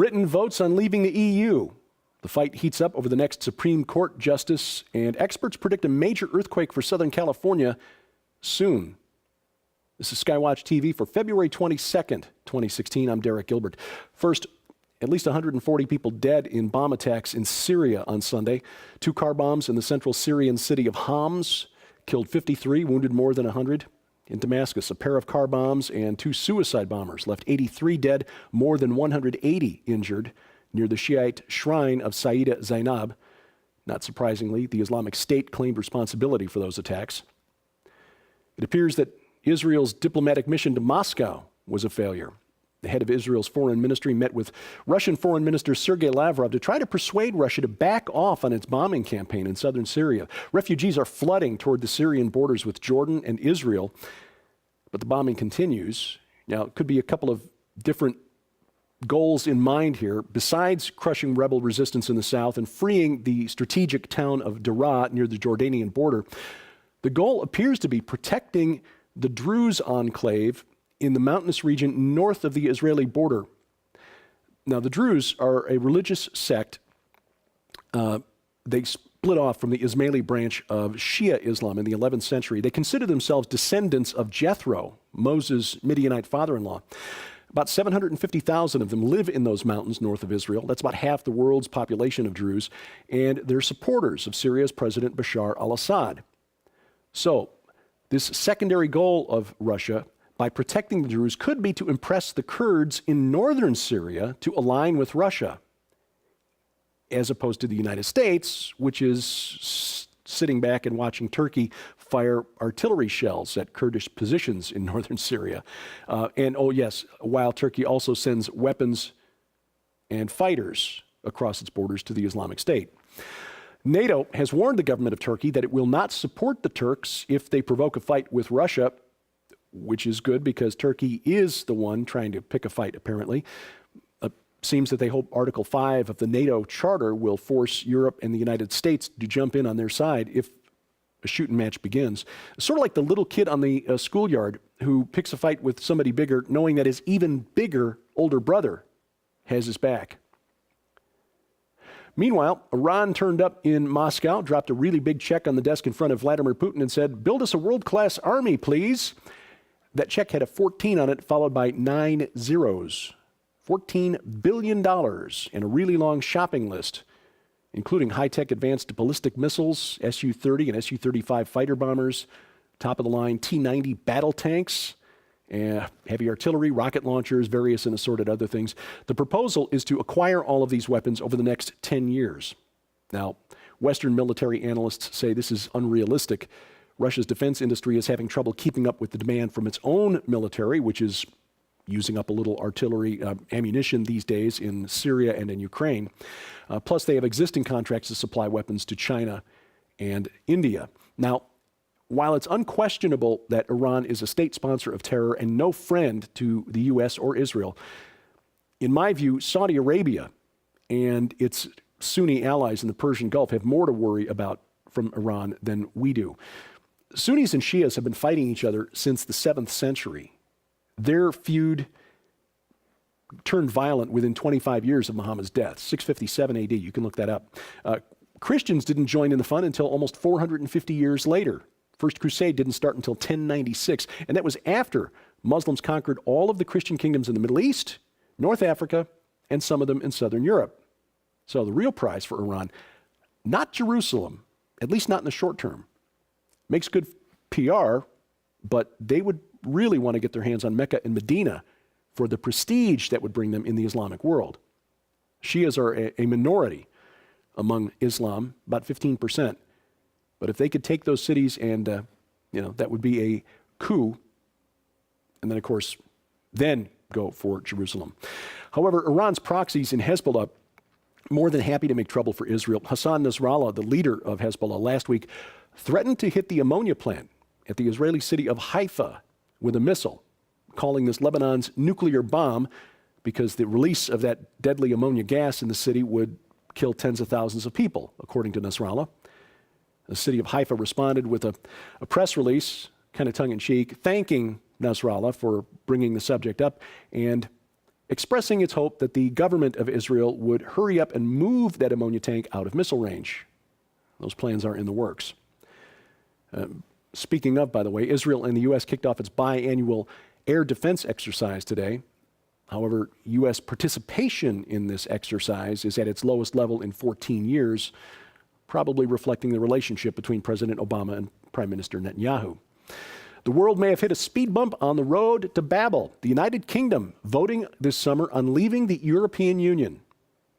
Britain votes on leaving the EU. The fight heats up over the next Supreme Court justice, and experts predict a major earthquake for Southern California soon. This is SkyWatch TV for February 22nd, 2016. I'm Derek Gilbert. First, at least 140 people dead in bomb attacks in Syria on Sunday. 2 car bombs in the central Syrian city of Homs killed 53, wounded more than 100. In Damascus, a pair of car bombs and 2 suicide bombers left 83 dead, more than 180 injured, near the Shiite shrine of Sayyida Zainab. Not surprisingly, the Islamic State claimed responsibility for those attacks. It appears that Israel's diplomatic mission to Moscow was a failure. The head of Israel's foreign ministry met with Russian Foreign Minister Sergei Lavrov to try to persuade Russia to back off on its bombing campaign in southern Syria. Refugees are flooding toward the Syrian borders with Jordan and Israel, but the bombing continues. Now, it could be a couple of different goals in mind here. Besides crushing rebel resistance in the south and freeing the strategic town of Daraa near the Jordanian border, the goal appears to be protecting the Druze enclave in the mountainous region north of the Israeli border. Now, the Druze are a religious sect. They split off from the Ismaili branch of Shia Islam in the 11th century. They consider themselves descendants of Jethro, Moses' Midianite father-in-law. About 750,000 of them live in those mountains north of Israel. That's about half the world's population of Druze, and they're supporters of Syria's President Bashar al-Assad. So, this secondary goal of Russia, by protecting the Druze, could be to impress the Kurds in northern Syria to align with Russia, as opposed to the United States, which is sitting back and watching Turkey fire artillery shells at Kurdish positions in northern Syria. And oh yes, while Turkey also sends weapons and fighters across its borders to the Islamic State. NATO has warned the government of Turkey that it will not support the Turks if they provoke a fight with Russia, which is good because Turkey is the one trying to pick a fight, apparently. Seems that they hope Article 5 of the NATO Charter will force Europe and the United States to jump in on their side if a shooting match begins. Sort of like the little kid on the schoolyard who picks a fight with somebody bigger, knowing that his even bigger older brother has his back. Meanwhile, Iran turned up in Moscow, dropped a really big check on the desk in front of Vladimir Putin and said, "Build us a world-class army, please." That check had a 14 on it, followed by 9 zeros. $14 billion and a really long shopping list, including high-tech advanced ballistic missiles, Su-30 and Su-35 fighter bombers, top-of-the-line T-90 battle tanks, heavy artillery, rocket launchers, various and assorted other things. The proposal is to acquire all of these weapons over the next 10 years. Now, Western military analysts say this is unrealistic. Russia's defense industry is having trouble keeping up with the demand from its own military, which is using up a little artillery ammunition these days in Syria and in Ukraine. Plus, they have existing contracts to supply weapons to China and India. Now, while it's unquestionable that Iran is a state sponsor of terror and no friend to the U.S. or Israel, in my view, Saudi Arabia and its Sunni allies in the Persian Gulf have more to worry about from Iran than we do. Sunnis and Shias have been fighting each other since the 7th century. Their feud turned violent within 25 years of Muhammad's death, 657 AD. You can look that up. Christians didn't join in the fun until almost 450 years later. First Crusade didn't start until 1096, and that was after Muslims conquered all of the Christian kingdoms in the Middle East, North Africa, and some of them in southern Europe. So the real prize for Iran, not Jerusalem, at least not in the short term. Makes good PR, but they would really want to get their hands on Mecca and Medina for the prestige that would bring them in the Islamic world. Shias are a minority among Islam, about 15%. But if they could take those cities and, that would be a coup. And then, of course, then go for Jerusalem. However, Iran's proxies in Hezbollah more than happy to make trouble for Israel. Hassan Nasrallah, the leader of Hezbollah, last week threatened to hit the ammonia plant at the Israeli city of Haifa with a missile, calling this Lebanon's nuclear bomb because the release of that deadly ammonia gas in the city would kill tens of thousands of people, according to Nasrallah. The city of Haifa responded with a press release, kind of tongue-in-cheek, thanking Nasrallah for bringing the subject up and expressing its hope that the government of Israel would hurry up and move that ammonia tank out of missile range. Those plans are in the works. Speaking of, by the way, Israel and the U.S. kicked off its biannual air defense exercise today. However, U.S. participation in this exercise is at its lowest level in 14 years, probably reflecting the relationship between President Obama and Prime Minister Netanyahu. The world may have hit a speed bump on the road to Babel. The United Kingdom voting this summer on leaving the European Union.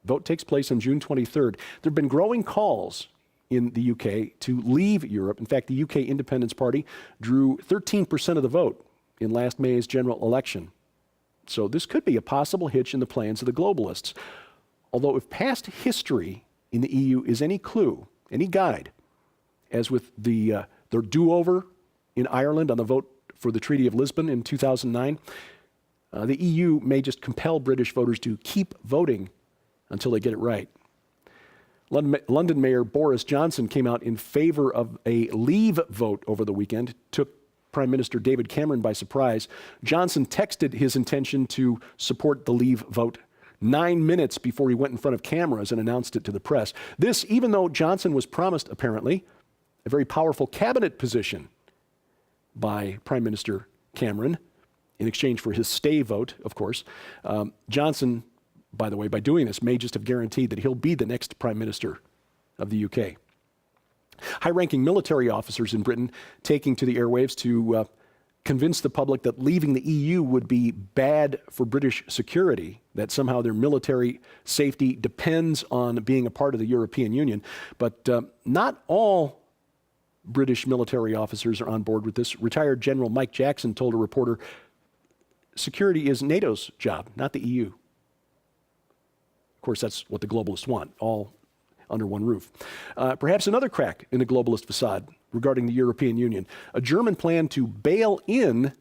Vote takes place on June 23rd. There have been growing calls in the UK to leave Europe. In fact, the UK Independence Party drew 13% of the vote in last May's general election. So this could be a possible hitch in the plans of the globalists. Although if past history in the EU is any clue, any guide, as with their do-over in Ireland on the vote for the Treaty of Lisbon in 2009, the EU may just compel British voters to keep voting until they get it right. London Mayor Boris Johnson came out in favor of a leave vote over the weekend, took Prime Minister David Cameron by surprise. Johnson texted his intention to support the leave vote 9 minutes before he went in front of cameras and announced it to the press. This, even though Johnson was promised, apparently, a very powerful cabinet position by Prime Minister Cameron in exchange for his stay vote, of course. Johnson, by the way, by doing this, may just have guaranteed that he'll be the next Prime Minister of the UK. High-ranking military officers in Britain taking to the airwaves to convince the public that leaving the EU would be bad for British security, that somehow their military safety depends on being a part of the European Union. But not all British military officers are on board with this. Retired General Mike Jackson told a reporter, security is NATO's job, not the EU. Of course, that's what the globalists want, all under one roof. Perhaps another crack in the globalist facade regarding the European Union. A German plan to bail in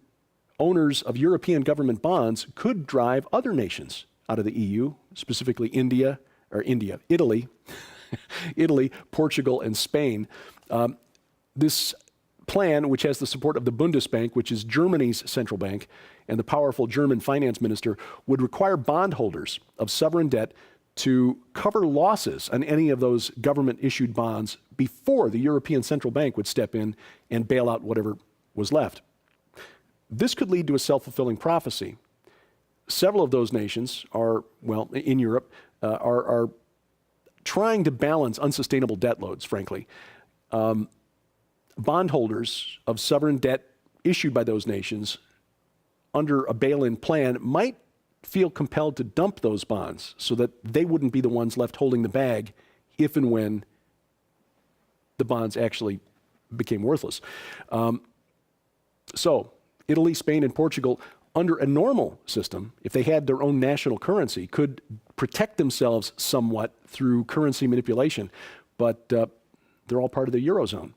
owners of European government bonds could drive other nations out of the EU, specifically Italy, Italy, Portugal, and Spain. This plan, which has the support of the Bundesbank, which is Germany's central bank, and the powerful German finance minister, would require bondholders of sovereign debt to cover losses on any of those government-issued bonds before the European Central Bank would step in and bail out whatever was left. This could lead to a self-fulfilling prophecy. Several of those nations are, well, in Europe, are trying to balance unsustainable debt loads, frankly. Bondholders of sovereign debt issued by those nations under a bail-in plan might feel compelled to dump those bonds so that they wouldn't be the ones left holding the bag if and when the bonds actually became worthless. So Italy, Spain, and Portugal, under a normal system, if they had their own national currency, could protect themselves somewhat through currency manipulation, but they're all part of the Eurozone.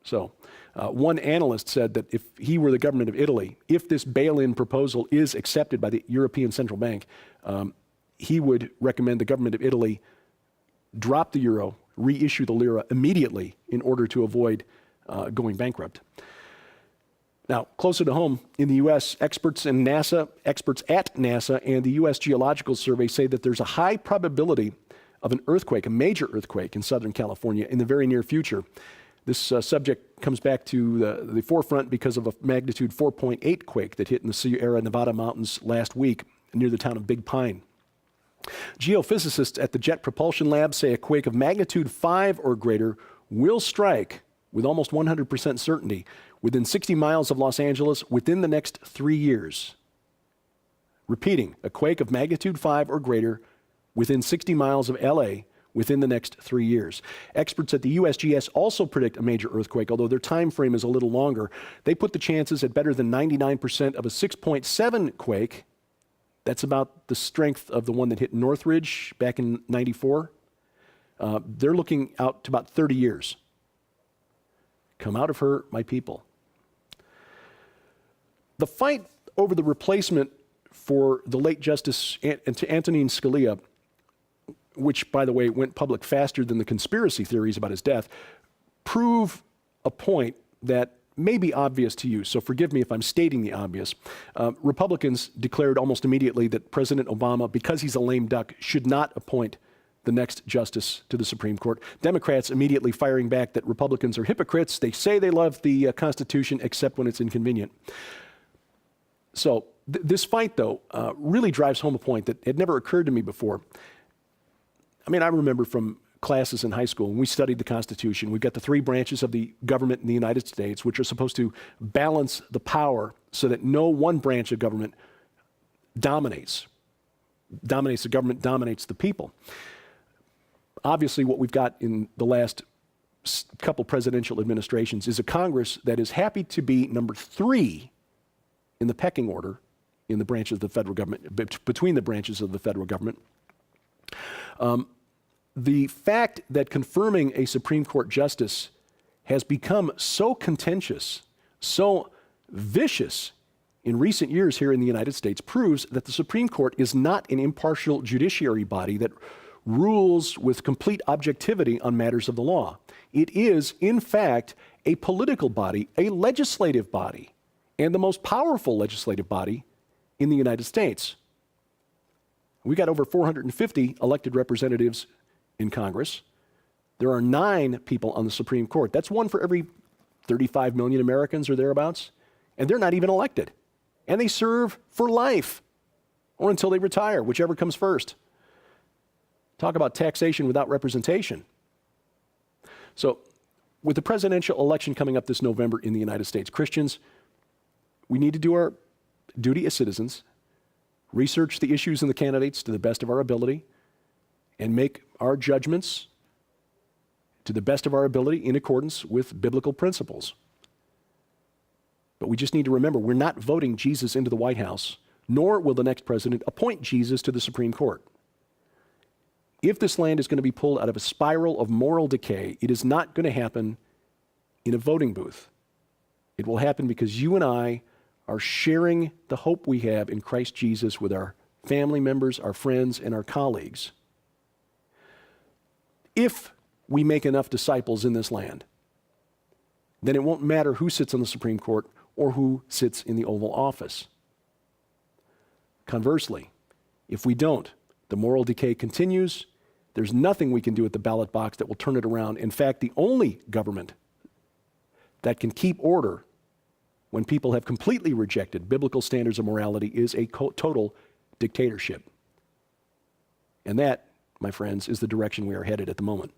So one analyst said that if he were the government of Italy, if this bail-in proposal is accepted by the European Central Bank, he would recommend the government of Italy drop the euro, reissue the lira immediately in order to avoid going bankrupt. Now, closer to home, in the U.S., experts at NASA and the U.S. Geological Survey say that there's a high probability of an earthquake, a major earthquake in Southern California in the very near future. This subject comes back to the forefront because of a magnitude 4.8 quake that hit in the Sierra Nevada mountains last week near the town of Big Pine. Geophysicists at the Jet Propulsion Lab say a quake of magnitude 5 or greater will strike with almost 100% certainty within 60 miles of Los Angeles within the next 3 years. Repeating, a quake of magnitude 5 or greater within 60 miles of LA within the next 3 years. Experts at the USGS also predict a major earthquake, although their time frame is a little longer. They put the chances at better than 99% of a 6.7 quake. That's about the strength of the one that hit Northridge back in '94. They're looking out to about 30 years. Come out of her, my people. The fight over the replacement for the late Justice Antonin Scalia, which, by the way, went public faster than the conspiracy theories about his death, prove a point that may be obvious to you, so forgive me if I'm stating the obvious. Republicans declared almost immediately that President Obama, because he's a lame duck, should not appoint the next justice to the Supreme Court. Democrats immediately firing back that Republicans are hypocrites. They say they love the Constitution except when it's inconvenient. So this fight, though, really drives home a point that had never occurred to me before. I mean, I remember from classes in high school, when we studied the Constitution, we've got the three branches of the government in the United States, which are supposed to balance the power so that no one branch of government dominates the government, dominates the people. Obviously, what we've got in the last couple presidential administrations is a Congress that is happy to be number 3 in the pecking order in the branches of the federal government, between the branches of the federal government. The fact that confirming a Supreme Court justice has become so contentious, so vicious in recent years here in the United States proves that the Supreme Court is not an impartial judiciary body that rules with complete objectivity on matters of the law. It is, in fact, a political body, a legislative body, and the most powerful legislative body in the United States. We got over 450 elected representatives in Congress. There are 9 people on the Supreme Court. That's 1 for every 35 million Americans or thereabouts. And they're not even elected. And they serve for life or until they retire, whichever comes first. Talk about taxation without representation. So, with the presidential election coming up this November in the United States, Christians, we need to do our duty as citizens, research the issues and the candidates to the best of our ability, and make our judgments to the best of our ability in accordance with biblical principles. But we just need to remember, we're not voting Jesus into the White House, nor will the next president appoint Jesus to the Supreme Court. If this land is going to be pulled out of a spiral of moral decay, it is not going to happen in a voting booth. It will happen because you and I are sharing the hope we have in Christ Jesus with our family members, our friends, and our colleagues. If we make enough disciples in this land, then it won't matter who sits on the Supreme Court or who sits in the Oval Office. Conversely, if we don't, the moral decay continues. There's nothing we can do at the ballot box that will turn it around. In fact, the only government that can keep order when people have completely rejected biblical standards of morality is a total dictatorship. And that, my friends, is the direction we are headed at the moment.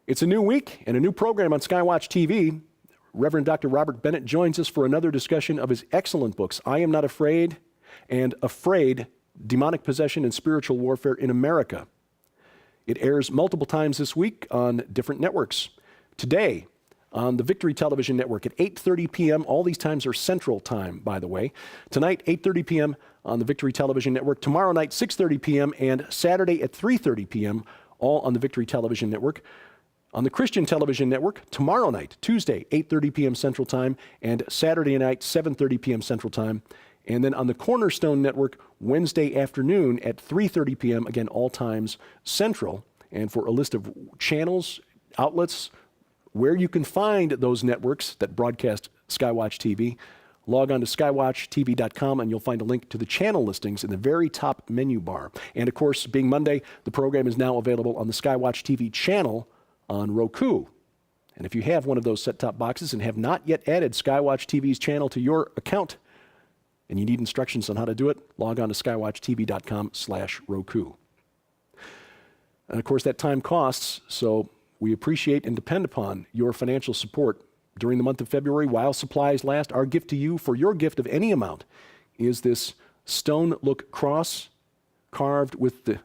It's a new week and a new program on SkyWatchTV. Reverend Dr. Robert Bennett joins us for another discussion of his excellent books, I Am Not Afraid and Afraid, Demonic Possession and Spiritual Warfare in America. It airs multiple times this week on different networks. Today, on the Victory Television Network at 8:30 p.m. All these times are Central Time, by the way. Tonight, 8:30 p.m. on the Victory Television Network. Tomorrow night, 6:30 p.m. and Saturday at 3:30 p.m., all on the Victory Television Network. On the Christian Television Network, tomorrow night, Tuesday, 8:30 p.m. Central Time, and Saturday night, 7:30 p.m. Central Time. And then on the Cornerstone Network, Wednesday afternoon at 3:30 p.m., again, all times Central. And for a list of channels, outlets, where you can find those networks that broadcast SkyWatch TV, log on to skywatchtv.com and you'll find a link to the channel listings in the very top menu bar. And of course, being Monday, the program is now available on the SkyWatch TV channel on Roku. And if you have one of those set-top boxes and have not yet added SkyWatch TV's channel to your account, and you need instructions on how to do it, log on to skywatchtv.com/Roku. And of course, that time costs, so we appreciate and depend upon your financial support during the month of February while supplies last. Our gift to you for your gift of any amount is this stone look cross carved with the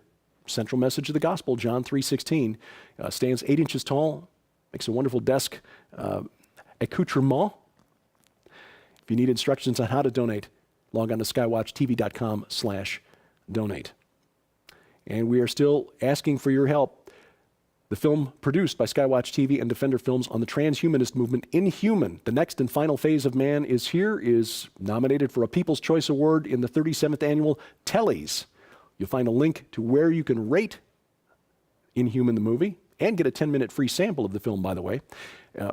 central message of the gospel, John 3:16. Stands 8 inches tall, makes a wonderful desk accoutrement. If you need instructions on how to donate, log on to skywatchtv.com/donate. And we are still asking for your help. The film produced by SkyWatch TV and Defender Films on the transhumanist movement, Inhuman, The Next and Final Phase of Man, is nominated for a People's Choice Award in the 37th Annual Tellies. You'll find a link to where you can rate Inhuman the movie and get a 10-minute free sample of the film, by the way,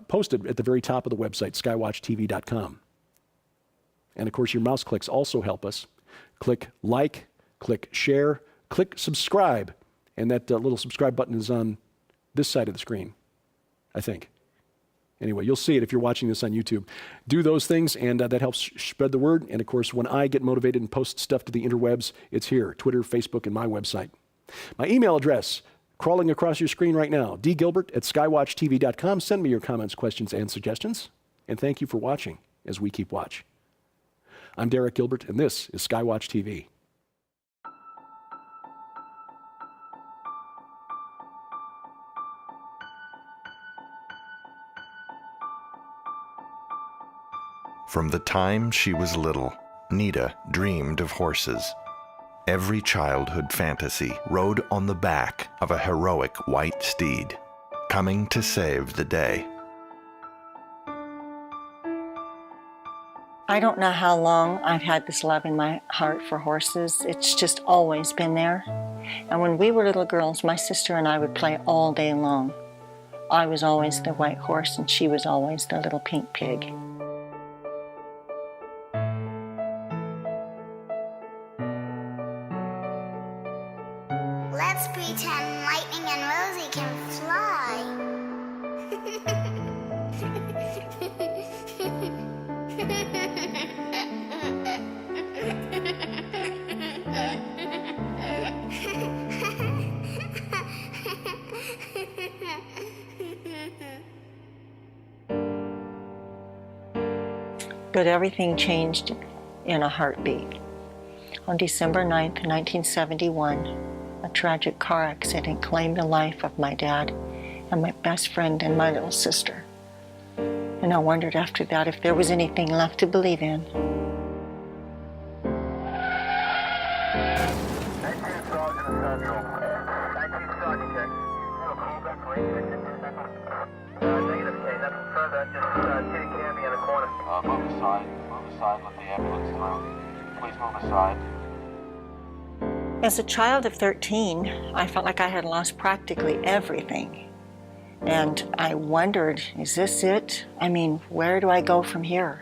posted at the very top of the website, skywatchtv.com. And of course, your mouse clicks also help us. Click like, click share, click subscribe, and that little subscribe button is on this side of the screen, I think. Anyway, you'll see it if you're watching this on YouTube. Do those things, and that helps spread the word. And of course, when I get motivated and post stuff to the interwebs, it's here, Twitter, Facebook, and my website. My email address, crawling across your screen right now, dgilbert@skywatchtv.com. Send me your comments, questions, and suggestions. And thank you for watching as we keep watch. I'm Derek Gilbert, and this is SkyWatch TV. From the time she was little, Nita dreamed of horses. Every childhood fantasy rode on the back of a heroic white steed, coming to save the day. I don't know how long I've had this love in my heart for horses. It's just always been there. And when we were little girls, my sister and I would play all day long. I was always the white horse and she was always the little pink pig. Let's pretend Lightning and Rosie can fly. But everything changed in a heartbeat. On December 9th, 1971, a tragic car accident claimed the life of my dad and my best friend and my little sister. And I wondered after that if there was anything left to believe in. Move aside, let the ambulance through. Please move aside. As a child of 13, I felt like I had lost practically everything. And I wondered, is this it? I mean, where do I go from here?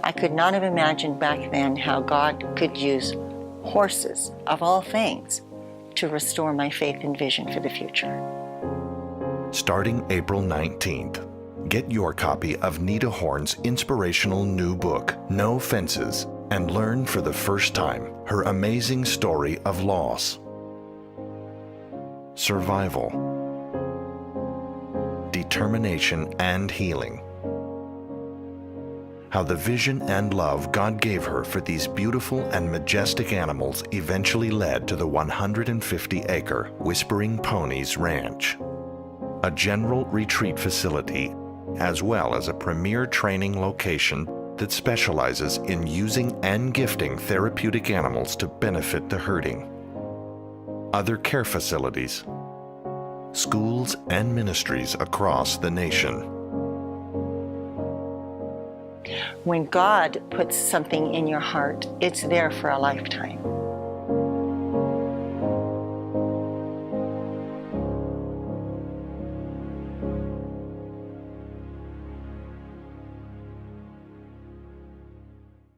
I could not have imagined back then how God could use horses, of all things, to restore my faith and vision for the future. Starting April 19th, get your copy of Nita Horn's inspirational new book, No Fences, and learn for the first time her amazing story of loss, survival, determination, and healing. How the vision and love God gave her for these beautiful and majestic animals eventually led to the 150-acre Whispering Ponies Ranch, a general retreat facility, as well as a premier training location that specializes in using and gifting therapeutic animals to benefit the herding. Other care facilities, schools, and ministries across the nation. When God puts something in your heart, it's there for a lifetime.